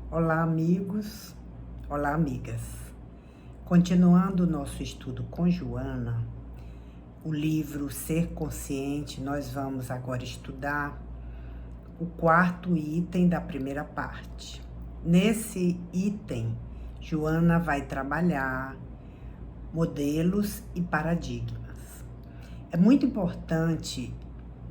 Olá, amigos. Olá, amigas. Continuando o nosso estudo com Joana, o livro Ser Consciente, nós vamos agora estudar o quarto item da primeira parte. Nesse item, Joana vai trabalhar modelos e paradigmas. É muito importante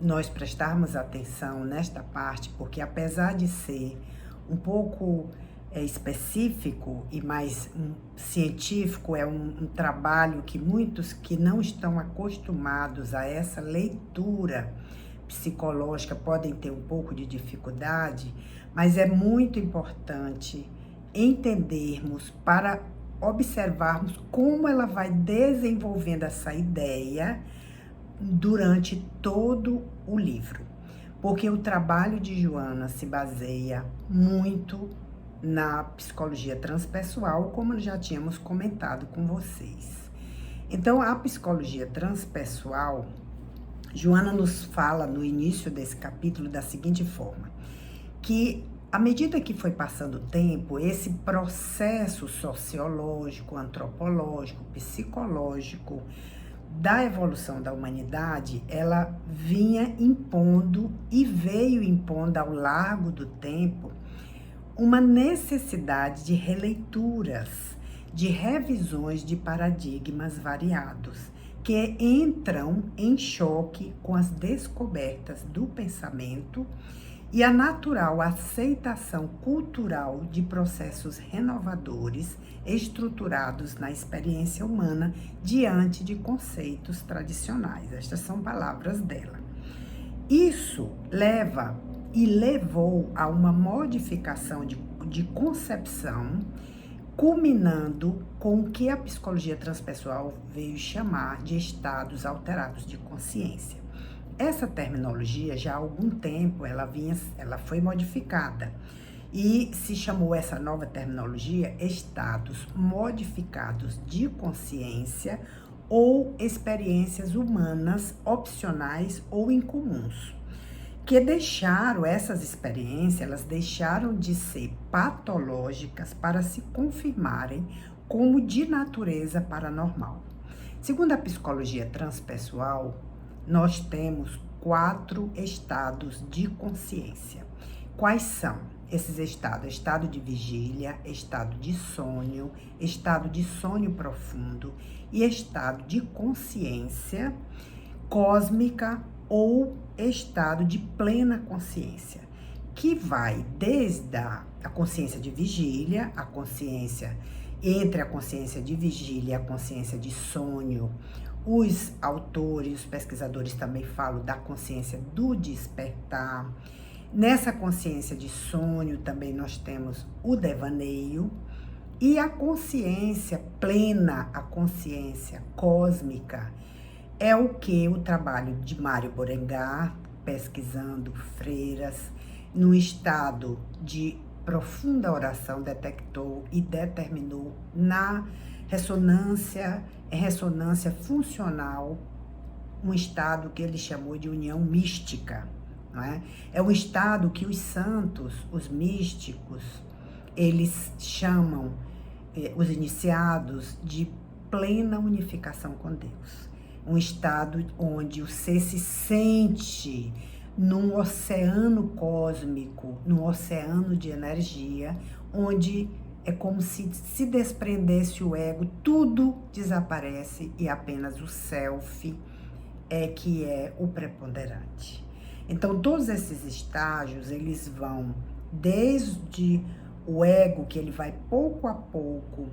nós prestarmos atenção nesta parte, porque apesar de ser um pouco específico e mais científico, é um trabalho que muitos que não estão acostumados a essa leitura psicológica podem ter um pouco de dificuldade, mas é muito importante entendermos para observarmos como ela vai desenvolvendo essa ideia durante todo o livro, porque o trabalho de Joana se baseia muito na psicologia transpessoal, como já tínhamos comentado com vocês. Então, a psicologia transpessoal, Joana nos fala no início desse capítulo da seguinte forma, que à medida que foi passando o tempo, esse processo sociológico, antropológico, psicológico, da evolução da humanidade, ela vinha impondo e veio impondo ao largo do tempo uma necessidade de releituras, de revisões de paradigmas variados, que entram em choque com as descobertas do pensamento e a natural aceitação cultural de processos renovadores estruturados na experiência humana diante de conceitos tradicionais. Estas são palavras dela. Isso leva e levou a uma modificação de concepção, culminando com o que a psicologia transpessoal veio chamar de estados alterados de consciência. Essa terminologia, já há algum tempo, ela foi modificada e se chamou essa nova terminologia estados modificados de consciência ou experiências humanas opcionais ou incomuns, que essas experiências, elas deixaram de ser patológicas para se confirmarem como de natureza paranormal. Segundo a psicologia transpessoal, nós temos 4 estados de consciência. Quais são esses estados? Estado de vigília, estado de sonho profundo e estado de consciência cósmica ou estado de plena consciência, que vai desde a consciência de vigília, a consciência entre a consciência de vigília e a consciência de sonho. Os autores, os pesquisadores também falam da consciência do despertar. Nessa consciência de sonho também nós temos o devaneio e a consciência plena, a consciência cósmica, é o que o trabalho de Mário Berengar, pesquisando freiras, no estado de profunda oração, detectou e determinou na ressonância funcional, um estado que ele chamou de união mística, não é? É um estado que os santos, os místicos, eles chamam os iniciados de plena unificação com Deus. Um estado onde o ser se sente num oceano cósmico, num oceano de energia, onde é como se desprendesse o ego, tudo desaparece e apenas o self é que é o preponderante. Então, todos esses estágios, eles vão desde o ego, que ele vai pouco a pouco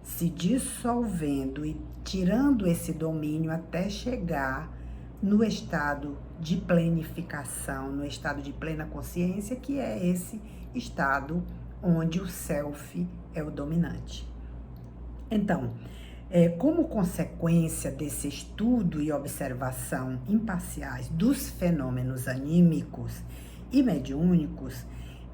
se dissolvendo e tirando esse domínio até chegar no estado de plenificação, no estado de plena consciência, que é esse estado onde o self é o dominante. Então, como consequência desse estudo e observação imparciais dos fenômenos anímicos e mediúnicos,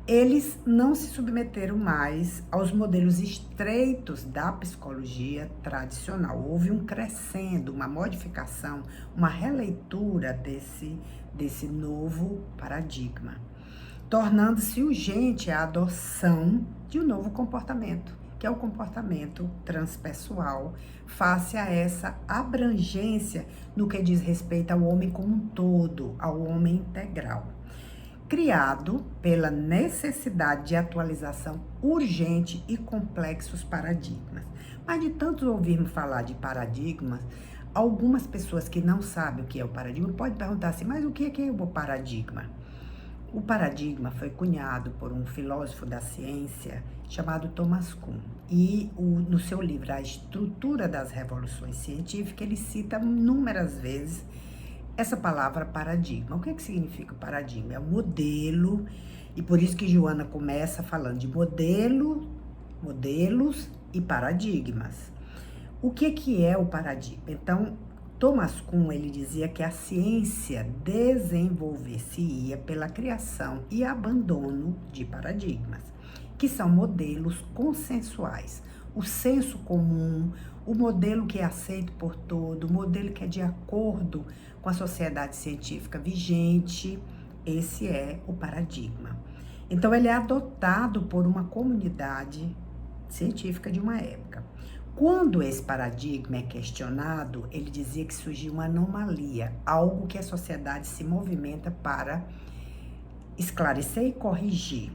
eles não se submeteram mais aos modelos estreitos da psicologia tradicional. Houve um crescendo, uma modificação, uma releitura desse novo paradigma. tornando-se urgente a adoção de um novo comportamento, que é o comportamento transpessoal, face a essa abrangência no que diz respeito ao homem como um todo, ao homem integral, criado pela necessidade de atualização urgente e complexos paradigmas. Mas de tanto ouvirmos falar de paradigmas, algumas pessoas que não sabem o que é o paradigma podem perguntar assim, mas o que é o paradigma? O paradigma foi cunhado por um filósofo da ciência chamado Thomas Kuhn. E no seu livro A Estrutura das Revoluções Científicas, ele cita inúmeras vezes essa palavra paradigma. O que significa o paradigma? É um modelo, e por isso que Joana começa falando de modelos e paradigmas. O que é o paradigma? Então, Thomas Kuhn, ele dizia que a ciência desenvolver-se-ia pela criação e abandono de paradigmas, que são modelos consensuais. O senso comum, o modelo que é aceito por todo, o modelo que é de acordo com a sociedade científica vigente, esse é o paradigma. Então, ele é adotado por uma comunidade científica de uma época. Quando esse paradigma é questionado, ele dizia que surgiu uma anomalia, algo que a sociedade se movimenta para esclarecer e corrigir.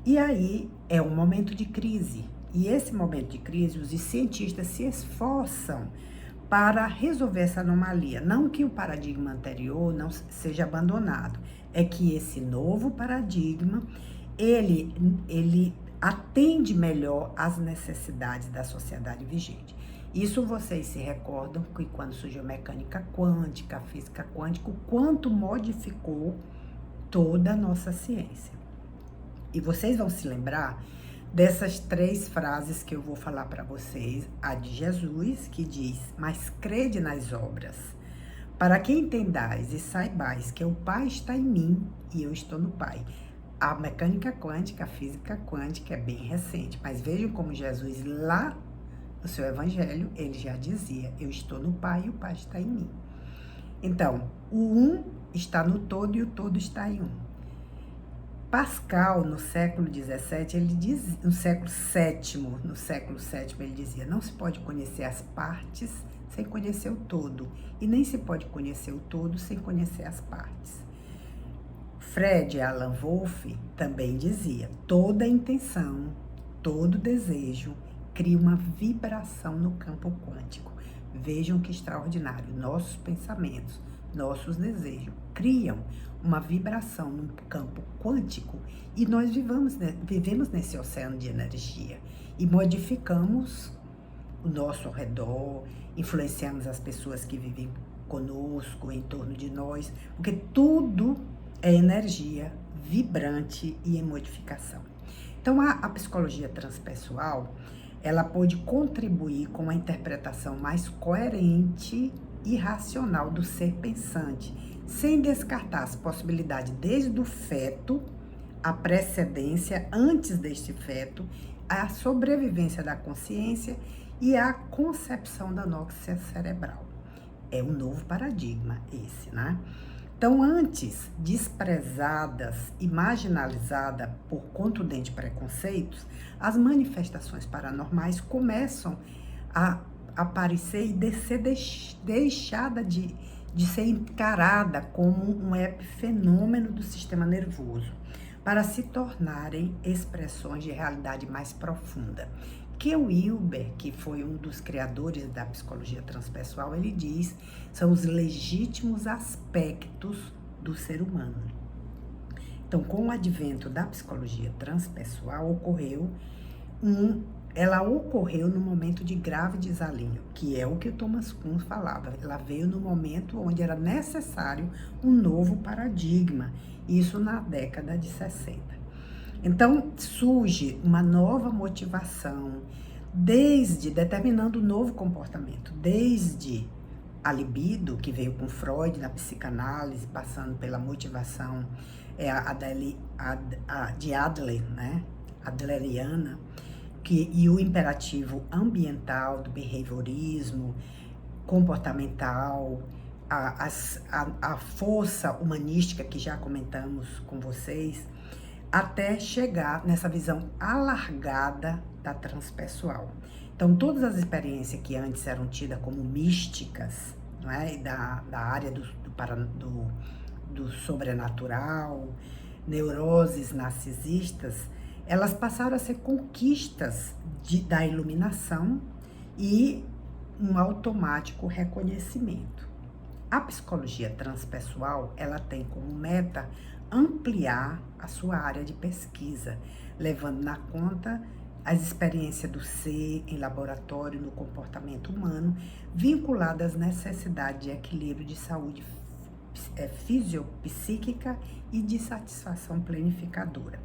E aí é um momento de crise. E esse momento de crise, os cientistas se esforçam para resolver essa anomalia. Não que o paradigma anterior não seja abandonado, é que esse novo paradigma, ele atende melhor às necessidades da sociedade vigente. Isso vocês se recordam que quando surgiu a mecânica quântica, a física quântica, o quanto modificou toda a nossa ciência. E vocês vão se lembrar dessas 3 frases que eu vou falar para vocês. A de Jesus, que diz, mas crede nas obras, para que entendais e saibais que o Pai está em mim e eu estou no Pai. A mecânica quântica, a física quântica é bem recente, mas vejam como Jesus lá no seu evangelho, ele já dizia, eu estou no Pai e o Pai está em mim. Então, o um está no todo e o todo está em um. Pascal, no século XVII, ele diz, no século VII, ele dizia, não se pode conhecer as partes sem conhecer o todo, e nem se pode conhecer o todo sem conhecer as partes. Fred Alan Wolff também dizia, toda intenção, todo desejo cria uma vibração no campo quântico. Vejam que extraordinário, nossos pensamentos, nossos desejos criam uma vibração no campo quântico e nós vivemos nesse oceano de energia e modificamos o nosso redor, influenciamos as pessoas que vivem conosco, em torno de nós, porque tudo é energia vibrante e em modificação. Então, a psicologia transpessoal, ela pôde contribuir com uma interpretação mais coerente e racional do ser pensante, sem descartar as possibilidades desde o feto, a precedência antes deste feto, a sobrevivência da consciência e a concepção da nóxia cerebral. É um novo paradigma esse, né? Então, antes desprezadas e marginalizadas por contundentes preconceitos, as manifestações paranormais começam a aparecer e ser deixada de ser encarada como um epifenômeno do sistema nervoso, para se tornarem expressões de realidade mais profunda. Que o Hilbert, que foi um dos criadores da psicologia transpessoal, ele diz, são os legítimos aspectos do ser humano. Então, com o advento da psicologia transpessoal, ela ocorreu no momento de grave desalinho, que é o que o Thomas Kuhn falava. Ela veio no momento onde era necessário um novo paradigma, isso na década de 60. Então, surge uma nova motivação, determinando um novo comportamento, desde a libido, que veio com Freud na psicanálise, passando pela motivação de Adler, né? Adleriana, e o imperativo ambiental, do behaviorismo, comportamental, a força humanística que já comentamos com vocês, até chegar nessa visão alargada da transpessoal. Então, todas as experiências que antes eram tidas como místicas, não é? Da área do sobrenatural, neuroses narcisistas, elas passaram a ser conquistas da iluminação e um automático reconhecimento. A psicologia transpessoal, ela tem como meta ampliar a sua área de pesquisa, levando na conta as experiências do ser em laboratório no comportamento humano, vinculadas às necessidades de equilíbrio de saúde fisiopsíquica e de satisfação planificadora.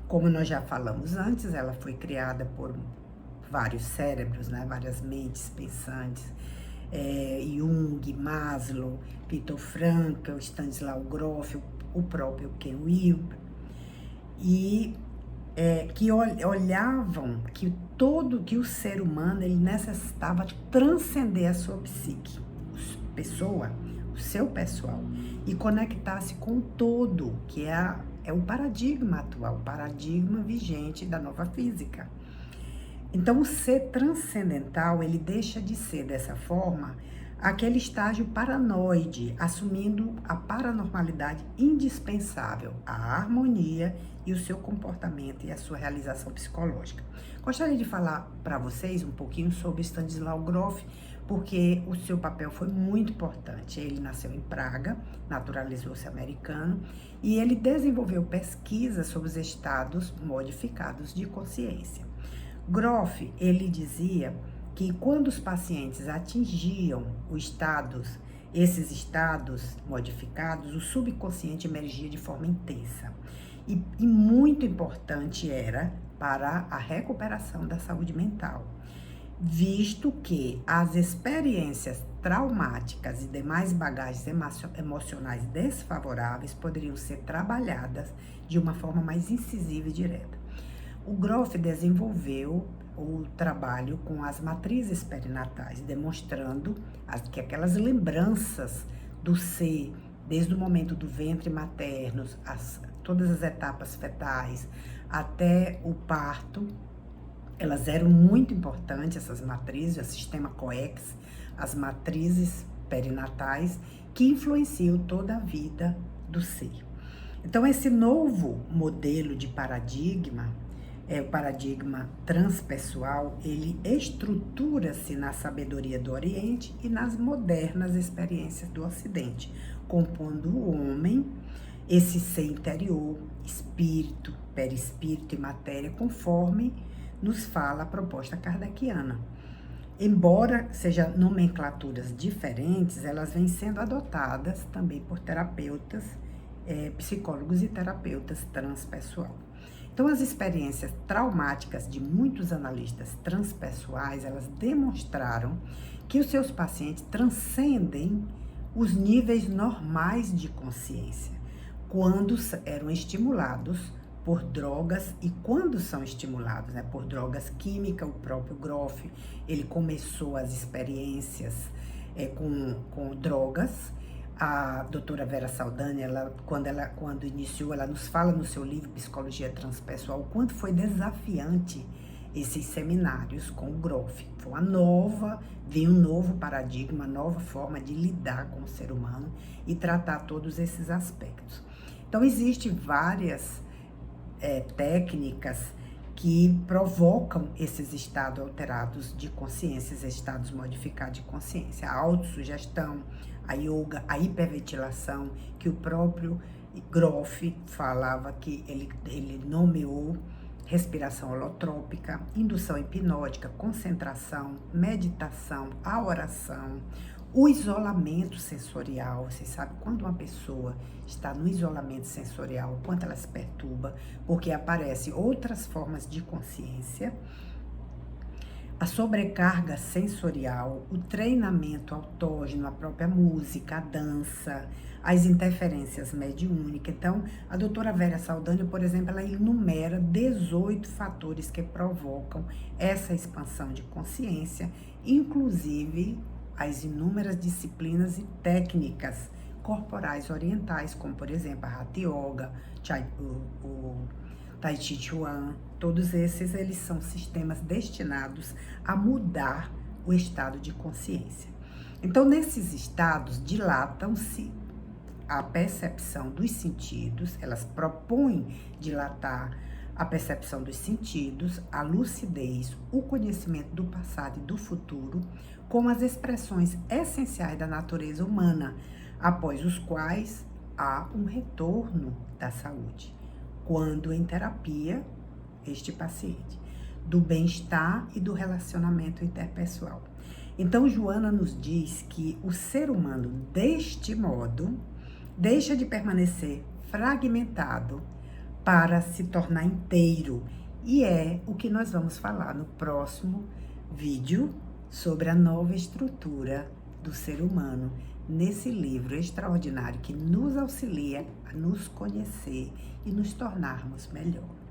Como nós já falamos antes, ela foi criada por vários cérebros, né? Várias mentes pensantes, Jung, Maslow, Viktor Frankl, Stanislaw Grof, o próprio Ken Wilber, e que olhavam que o ser humano ele necessitava transcender a sua psique, o seu pessoal, e conectar-se com o todo, que é o paradigma atual, o paradigma vigente da nova física. Então, o ser transcendental, ele deixa de ser, dessa forma, aquele estágio paranoide, assumindo a paranormalidade indispensável, a harmonia e o seu comportamento e a sua realização psicológica. Gostaria de falar para vocês um pouquinho sobre Stanislaw Grof, porque o seu papel foi muito importante. Ele nasceu em Praga, naturalizou-se americano, e ele desenvolveu pesquisas sobre os estados modificados de consciência. Grof, ele dizia que quando os pacientes atingiam esses estados modificados, o subconsciente emergia de forma intensa. E muito importante era para a recuperação da saúde mental, visto que as experiências traumáticas e demais bagagens emocionais desfavoráveis poderiam ser trabalhadas de uma forma mais incisiva e direta. O Grof desenvolveu o trabalho com as matrizes perinatais, demonstrando que aquelas lembranças do ser, desde o momento do ventre materno, todas as etapas fetais, até o parto, elas eram muito importantes, essas matrizes, o sistema COEX, as matrizes perinatais, que influenciam toda a vida do ser. Então, esse novo modelo de paradigma, o paradigma transpessoal, ele estrutura-se na sabedoria do Oriente e nas modernas experiências do Ocidente, compondo o homem, esse ser interior, espírito, perispírito e matéria, conforme nos fala a proposta kardeciana. Embora sejam nomenclaturas diferentes, elas vêm sendo adotadas também por terapeutas, psicólogos e terapeutas transpessoal. Então, as experiências traumáticas de muitos analistas transpessoais, elas demonstraram que os seus pacientes transcendem os níveis normais de consciência, quando eram estimulados por drogas e quando são estimulados, por drogas químicas. O próprio Grof, ele começou as experiências com drogas. A doutora Vera Saldanha, quando iniciou, ela nos fala no seu livro Psicologia Transpessoal o quanto foi desafiante esses seminários com o Grof. Veio um novo paradigma, uma nova forma de lidar com o ser humano e tratar todos esses aspectos. Então, existem várias técnicas que provocam esses estados alterados de consciência, esses estados modificados de consciência. A autossugestão, a yoga, a hiperventilação, que o próprio Grof falava que ele nomeou respiração holotrópica, indução hipnótica, concentração, meditação, a oração, o isolamento sensorial. Vocês sabem, quando uma pessoa está no isolamento sensorial, o quanto ela se perturba, porque aparecem outras formas de consciência. A sobrecarga sensorial, o treinamento autógeno, a própria música, a dança, as interferências mediúnicas. Então, a doutora Vera Saldanha, por exemplo, ela enumera 18 fatores que provocam essa expansão de consciência, inclusive as inúmeras disciplinas e técnicas corporais orientais, como por exemplo a Hatha Yoga, o Tai Chi Chuan. Todos esses, eles são sistemas destinados a mudar o estado de consciência. Então, nesses estados, dilatam-se a percepção dos sentidos, elas propõem dilatar a percepção dos sentidos, a lucidez, o conhecimento do passado e do futuro, como as expressões essenciais da natureza humana, após os quais há um retorno da saúde, quando em terapia, este paciente, do bem-estar e do relacionamento interpessoal. Então, Joana nos diz que o ser humano, deste modo, deixa de permanecer fragmentado para se tornar inteiro. E é o que nós vamos falar no próximo vídeo sobre a nova estrutura do ser humano, nesse livro extraordinário que nos auxilia a nos conhecer e nos tornarmos melhor.